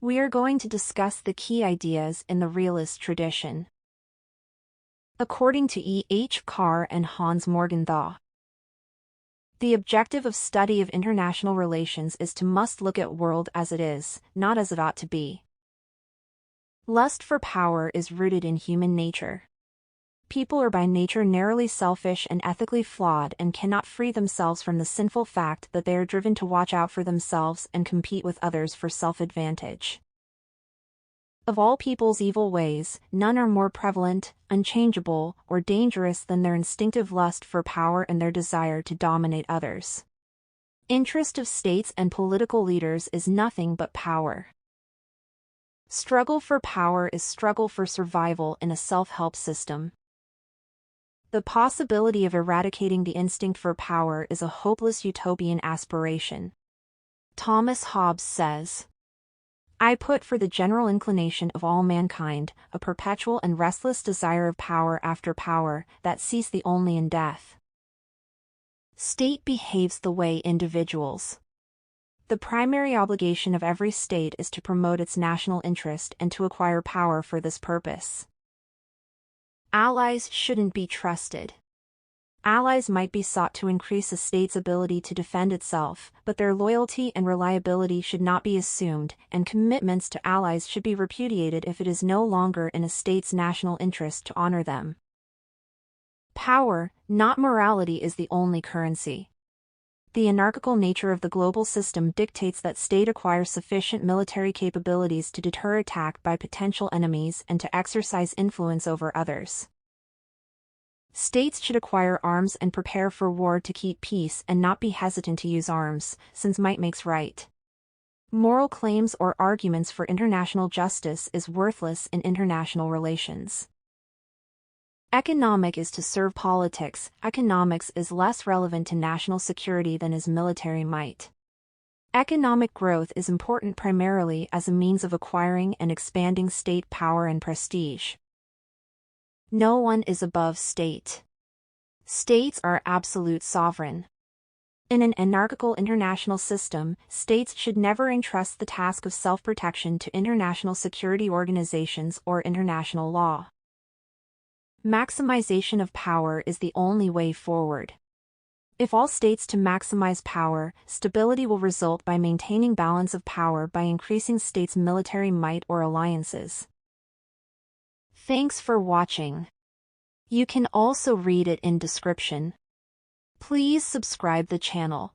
We are going to discuss the key ideas in the realist tradition. According to E. H. Carr and Hans Morgenthau, the objective of study of international relations is to must look at world as it is, not as it ought to be. Lust for power is rooted in human nature. People are by nature narrowly selfish and ethically flawed and cannot free themselves from the sinful fact that they are driven to watch out for themselves and compete with others for self-advantage. Of all people's evil ways, none are more prevalent, unchangeable, or dangerous than their instinctive lust for power and their desire to dominate others. Interest of states and political leaders is nothing but power. Struggle for power is struggle for survival in a self-help system. The possibility of eradicating the instinct for power is a hopeless utopian aspiration. Thomas Hobbes says, "I put for the general inclination of all mankind, a perpetual and restless desire of power after power, that cease the only in death." State behaves the way individuals. The primary obligation of every state is to promote its national interest and to acquire power for this purpose. Allies shouldn't be trusted. Allies might be sought to increase a state's ability to defend itself, but their loyalty and reliability should not be assumed, and commitments to allies should be repudiated if it is no longer in a state's national interest to honor them. Power, not morality, is the only currency. The anarchical nature of the global system dictates that state acquire sufficient military capabilities to deter attack by potential enemies and to exercise influence over others. States should acquire arms and prepare for war to keep peace and not be hesitant to use arms, since might makes right. Moral claims or arguments for international justice is worthless in international relations. Economic is to serve politics. Economics is less relevant to national security than is military might. Economic growth is important primarily as a means of acquiring and expanding state power and prestige. No one is above state. States are absolute sovereign. In an anarchical international system, states should never entrust the task of self-protection to international security organizations or international law. Maximization of power is the only way forward. If all states to maximize power, stability will result by maintaining balance of power by increasing states' military might or alliances. Thanks for watching. You can also read it in description. Please subscribe the channel.